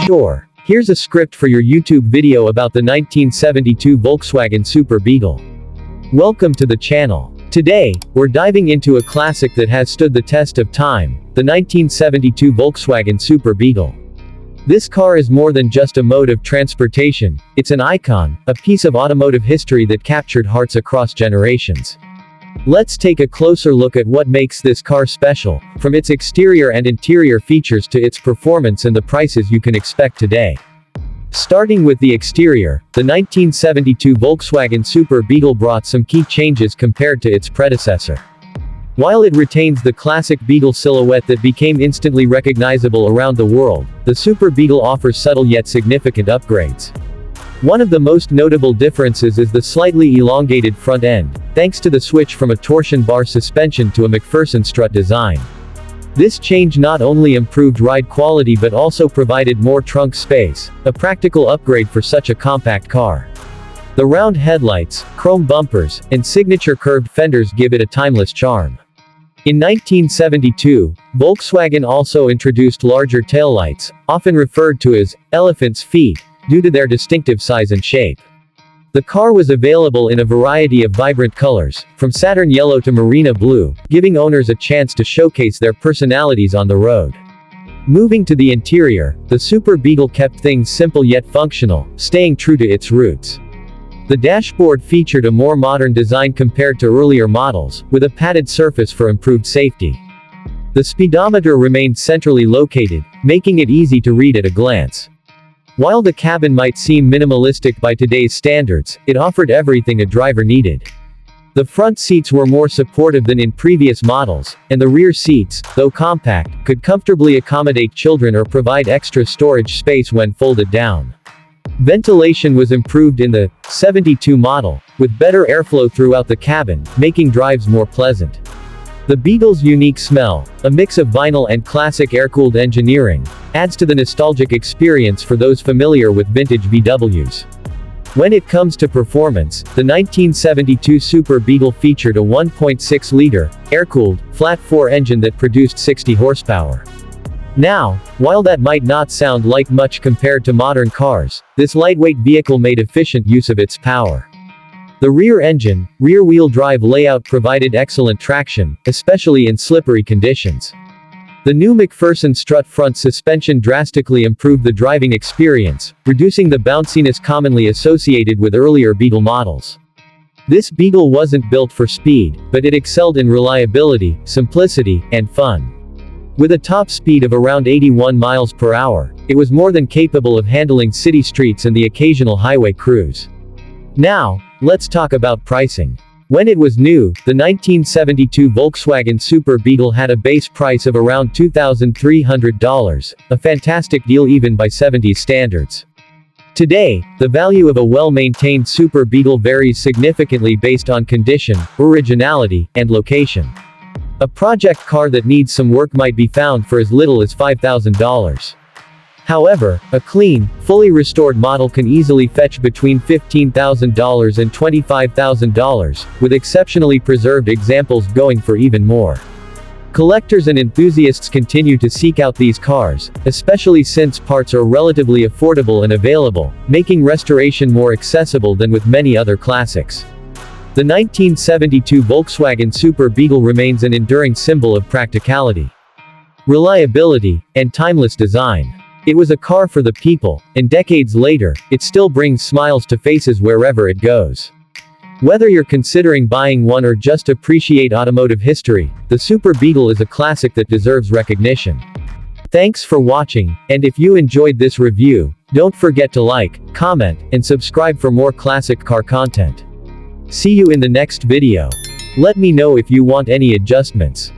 Sure. Here's a script for your YouTube video about the 1972 Volkswagen Super Beetle. Welcome to the channel. Today, we're diving into a classic that has stood the test of time, the 1972 Volkswagen Super Beetle. This car is more than just a mode of transportation, it's an icon, a piece of automotive history that captured hearts across generations. Let's take a closer look at what makes this car special, from its exterior and interior features to its performance and the prices you can expect today. Starting with the exterior, the 1972 Volkswagen Super Beetle brought some key changes compared to its predecessor. While it retains the classic Beetle silhouette that became instantly recognizable around the world, the Super Beetle offers subtle yet significant upgrades. One of the most notable differences is the slightly elongated front end, thanks to the switch from a torsion bar suspension to a McPherson strut design. This change not only improved ride quality but also provided more trunk space, a practical upgrade for such a compact car. The round headlights, chrome bumpers, and signature curved fenders give it a timeless charm. In 1972, Volkswagen also introduced larger taillights, often referred to as elephant's feet, due to their distinctive size and shape. The car was available in a variety of vibrant colors, from satin yellow to marina blue, giving owners a chance to showcase their personalities on the road. Moving to the interior, the Super Beetle kept things simple yet functional, staying true to its roots. The dashboard featured a more modern design compared to earlier models, with a padded surface for improved safety. The speedometer remained centrally located, making it easy to read at a glance. While the cabin might seem minimalistic by today's standards, it offered everything a driver needed. The front seats were more supportive than in previous models, and the rear seats, though compact, could comfortably accommodate children or provide extra storage space when folded down. Ventilation was improved in the 72 model, with better airflow throughout the cabin, making drives more pleasant. The Beetle's unique smell, a mix of vinyl and classic air-cooled engineering, adds to the nostalgic experience for those familiar with vintage VWs. When it comes to performance, the 1972 Super Beetle featured a 1.6-liter, air-cooled, flat-4 engine that produced 60 horsepower. Now, while that might not sound like much compared to modern cars, this lightweight vehicle made efficient use of its power. The rear engine, rear-wheel drive layout provided excellent traction, especially in slippery conditions. The new McPherson strut front suspension drastically improved the driving experience, reducing the bounciness commonly associated with earlier Beetle models. This Beetle wasn't built for speed, but it excelled in reliability, simplicity, and fun. With a top speed of around 81 miles per hour, it was more than capable of handling city streets and the occasional highway cruise. Now, let's talk about pricing. When it was new, the 1972 Volkswagen Super Beetle had a base price of around $2,300, a fantastic deal even by 70s standards. Today, the value of a well-maintained Super Beetle varies significantly based on condition, originality, and location. A project car that needs some work might be found for as little as $5,000. However, a clean, fully restored model can easily fetch between $15,000 and $25,000, with exceptionally preserved examples going for even more. Collectors and enthusiasts continue to seek out these cars, especially since parts are relatively affordable and available, making restoration more accessible than with many other classics. The 1972 Volkswagen Super Beetle remains an enduring symbol of practicality, reliability, and timeless design. It was a car for the people, and decades later, it still brings smiles to faces wherever it goes. Whether you're considering buying one or just appreciate automotive history, the Super Beetle is a classic that deserves recognition. Thanks for watching, and if you enjoyed this review, don't forget to like, comment, and subscribe for more classic car content. See you in the next video. Let me know if you want any adjustments.